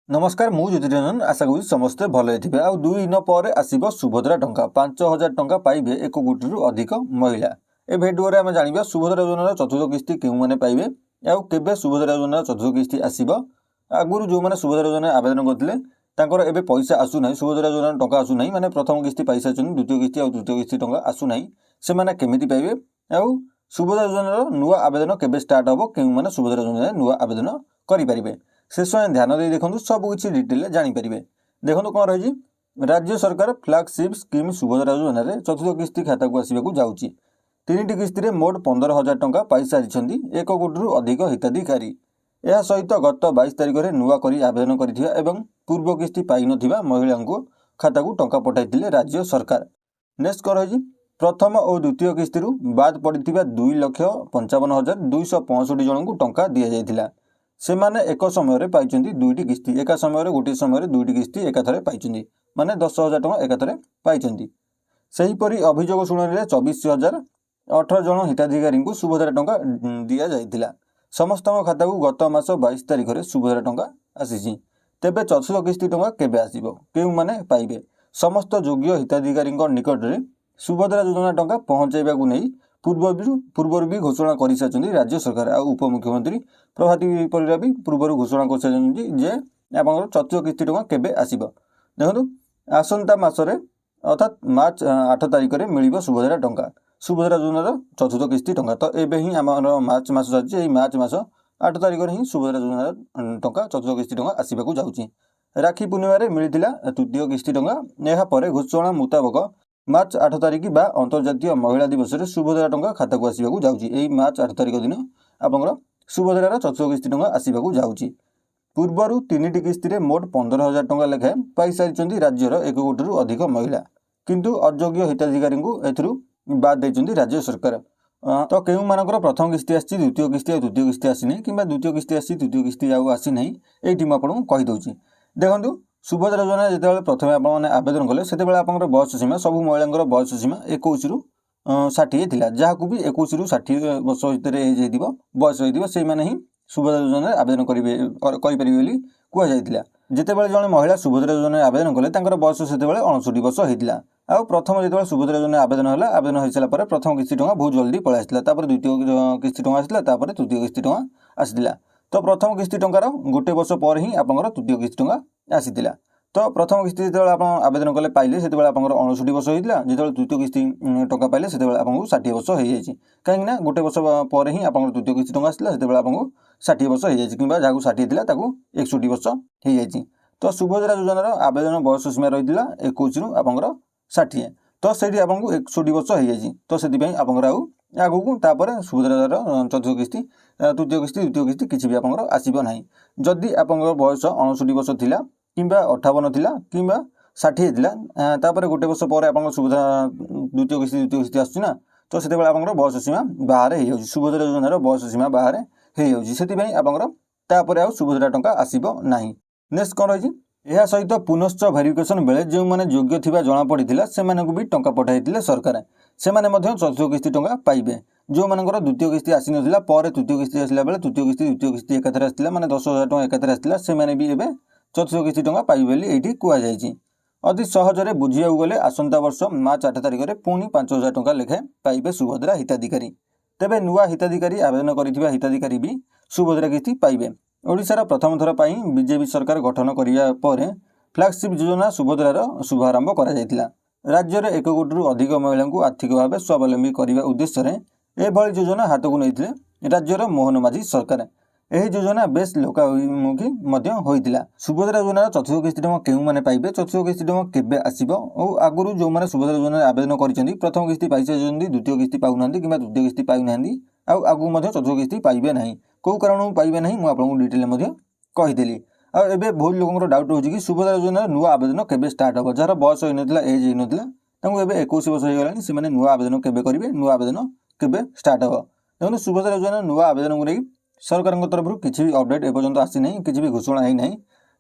नमस्कार मु ज्योतिरंजन आशा करूँ समस्ते भले थे आउ 2 दिन पर आसब सुभद्रा टंका 5,000 टंका पाइबे 1 कोटी अधिक महिला। ए भिडियो आम जाना सुभद्रा योजनार चतुर्थ किस्ती क्यों मैंने पाइबे आउ केबे सुभद्रा योजनार चतुर्थ किस्ती आसब आगुरी जो मैंने सुभद्रा योजना आवेदन करते एबे पैसा आसुना सुभद्रा योजना टंका आसुना माने प्रथम किस्ती पाई सारी द्वितीय किस्ती और तृतीय किस्ती टंका आसुना से मैंने केमिति पाइबे आउ सुभद्रा योजनार नुआ आवेदन केबे स्टार्ट हम क्यों मैंने सुभद्रा योजना नुआ आवेदन करें शेष ध्यान दे देखो सब किसी डिटेल जापर देखो कौन रही राज्य सरकार फ्लैगशिप स्कीम सुभद्रा योजना चतुर्थ किस्ती खाता को आसवाक जाऊँगी। 3टी किस्ती मोट 15,000 टंका पाई सारी 1 कोटी अधिक हिताधिकारी। यह सहित गत 22 तारिख में नुआ कर आवेदन कर पूर्व किस्ती पाई नथिबा महिला खाता को टंका पठाई राज्य सरकार। नेक्स्ट कौन रही प्रथम और द्वितीय किस्ती बाद पड़ता 2,55,265 जन को टंका दि जाइथिला। से माने एक समय पाई 2टी किस्ती एका समय गोटे समय 2टी किस्ती एकाथरे पाई माने 10,000 टंका एकाथरे पाई। सेहीपरि अभियोग शुणाणी 24,018 जन हिताधिकारी को सुभद्रा टंका दि जाइथिला। समस्त खाता को गत मास 22 तारिख में सुभद्रा टंका आसी। तेबे चतुर्थ किस्ती टंका केबे आसीबो केउ माने पाइबे समस्त योग्य हिताधिकारी निकट में सुभद्रा योजना टंका पहुँचाइबा को नहीं पूर्व भी घोषणा कर सारी राज्य सरकार आ उपमुख्यमंत्री प्रभाती परिड़ा भी पूर्व घोषणा कर सारी जे आप चतुर्थ किस्ती टंका केबे आसीबो। देखो आसंता मासरे अर्थात मार्च 8 तारिख में मिल सुभद्रा टंका सुभद्रा योजनार चतुर्थ किस्ती टंका। तो ये ही आम मार्च मास चलती मार्च मास 8 तारिख में ही सुभद्रा योजनार टंका चतुर्थ किस्ती टंका आसवाक जाऊँगी। राखी पूर्णिमार मिलता तृतीय किस्ती टंका। यापर घोषणा मुताबक मार्च 8 तारिख बा अंतर्जातीय महिला दिवस में सुभद्रा टंका खाता को आसवाक जाऊँगी। मार्च 8 तारिख दिन आप सुभद्रार चतुर्थ किस्ती टंका आसवाक जाऊँगी। पूर्वर 3टी किस्ती मोट 15,000 टंका लेखाएं पाई सारी राज्यर 1 कोटी अधिक महिला किंतु अयोग्य हिताधिकारी बाद देते राज्य सरकार। तो केउ मानकर प्रथम किस्ती आसी द्वितीय किस्ती और तृतीय किस्ती आसी कि द्वितीय किस्ती आसी तृतीय किस्ती आसी ना ये मुझे कहीदे। देखो सुभद्रा योजना जो प्रथम आपने आवेदन कले से बयस सीमा सब महिला बयस सीमा 21 ରୁ 60 था जहाँ भी 21 ରୁ 60 वर्ष भितर एज हो बयस होती ही सुभद्रा योजना आवेदन करें कहुला। जितेबाला जड़े महिला सुभद्रा योजना आवेदन कले बयस से 59 वर्ष होता आ प्रथम जो सुभद्रा योजना आवेदन है आवेदन हो सारापर प्रथम किस्ती टंका बहुत जल्दी पलि आसाला द्वितीय किस्ती टंका आसाला तृतीय किस्ती टंका आसाला। तो प्रथम किस्ती टंकार गोटे वर्ष पर ही आप तृतीय किस्ती टंका आसाला। तो प्रथम किस्ती जो आप आवेदन कले पाइले से आप 59 वर्ष होता जो तृतीय किस्ती टंका पाइले से आपको 60 वर्ष हो जाए कहीं गोटे वर्ष पर ही आप तृतीय किस्ती टंका आसाला से आपको 60 वर्ष हो जाए कि जहाँ 60 था 61 वर्ष हो जाए। तो सुभद्रा योजनार आवेदन बयस सीमा रही 21 ରୁ आप 60 तो से आपको 61 वर्ष हो जाए। तो से आगू तापर सुभद्रार चतुर्थ किस्ती तृतीय किस्ती द्वितीय किस्ती किसी भी आप आसब ना जदि आप बयस 59 वर्ष था कि 58 था कि 60 था गोटे वर्ष पर आप सुभद्रा द्वितीय किस्ती आसना तो से आप बयस सीमा बाहर हो सुभद्रा योजनार बयस सीमा बाहर होपर आ सुभद्रा टंका आसब ना। नेक्स्ट कौन रही यह सहित पुनश्च भेरिफिकेशन बेले जो मैंने योग्य थी जमापड़ा से भी टंका पठाई सरकार से चतुर्थ किस्ती टंका पाइबे। जो मानकर द्वितीय किस्ती आसी नाला तृतीय किस्ती आसला बेले तृतीय किस्ती द्वितीय किस्ती एकाथरे आसला माने 10,000 टंका एकाथरे आसला से भी एवं चतुर्थ किस्ती टंका पाइबे ये कहुई। अति सहजरे बुझा गले आसंता वर्ष मार्च 8 तारिख में पुणी 5,000 टंका लेखाएं पाइबे सुभद्रा हिताधिकारी। तेबे नुआ हिताधिकारी आवेदन कर हिताधिकारी भी सुभद्रा किस्ती पाइबे। ओडिशार प्रथम थर पर बीजेपी सरकार गठन करने पर फ्लैगशिप योजना सुभद्रार शुभारंभ कर राज्य में 1 कोटी अधिक महिला को आर्थिक भाव स्वावलंबी करने उद्देश्य एभली योजना हाथ को नहीं राज्यर मोहन माझी सरकार। यह योजना बेस लोकाभिमुखी होता। सुभद्रा योजनार चतुर्थ किस्ती टंका क्यों मैंने पाइबे चतुर्थ किस्ती टंका केबे आसीबो और आगुरी जो मैंने सुभद्रा योजना आवेदन कर प्रथम किस्ती पाई सारी द्वितीय किस्ती पाऊना कि तृतीय किस्ती पाऊना आगू चतुर्थ किस्ती पाइबे ना कौ कारण पाइबे ना मुझे डिटेल कहीदेली। आबे बहुत लोगों डाउट हो कि सुभद्रा योजना नुआ आवेदन केबे स्टार्ट हो जार बयस होता एज होता 21 वर्ष हो गलानी से नुआ आवेदन केबे करेंगे नुआ आवेदन केबे स्टार्ट हो। देखो सुभद्रा योजना नुआ आवेदन को लेकिन सरकार तरफ किसी भी अपडेट एपर्यंत आसी ना किसी भी घोषणा होना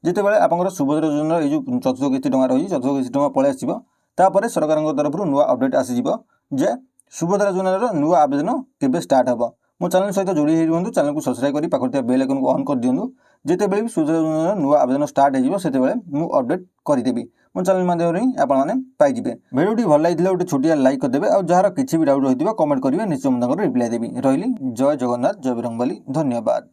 जिते बड़े आप सुभद्रा योजना ये चतुर्थ किस्ती टंका रही चतुर्थ किस्ती टंका पलि आसपर सरकार तरफ नुआ अपडेट आसीज जे सुभद्रा योजनार नुआ आवेदन केबे स्टार्ट हो। मो चैनल सहित जोड़ी रुहतु चैनल को सब्सक्राइब कर पाखर बेल आइकन को ऑन कर दिंतु ଯେତେବେଳେ ବି ସୁଜନା ଯୋଜନାର ନୂଆ ଆବେଦନ ଷ୍ଟାର୍ଟ ହେଇଯିବ ସେତେବେଳେ ମୁଁ ଅପଡେଟ୍ କରିଦେବି। ମୋ ଚ୍ୟାନେଲ ମାଧ୍ୟମରେ ହିଁ ଆପଣମାନେ ପାଇଯିବେ। ଭିଡ଼ିଓଟି ଭଲ ଲାଗିଥିଲେ ଗୋଟେ ଛୋଟିଆ ଲାଇକ୍ କରିଦେବେ ଆଉ ଯାହାର କିଛି ବି ଡାଉଟ୍ ରହିଥିବ କମେଣ୍ଟ କରିବେ, ନିଶ୍ଚୟ ମୁଁ ତାଙ୍କର ରିପ୍ଲାଏ ଦେବି। ରହିଲି, ଜୟ ଜଗନ୍ନାଥ, ଜୟ ବଜରଙ୍ଗବଲି, ଧନ୍ୟବାଦ।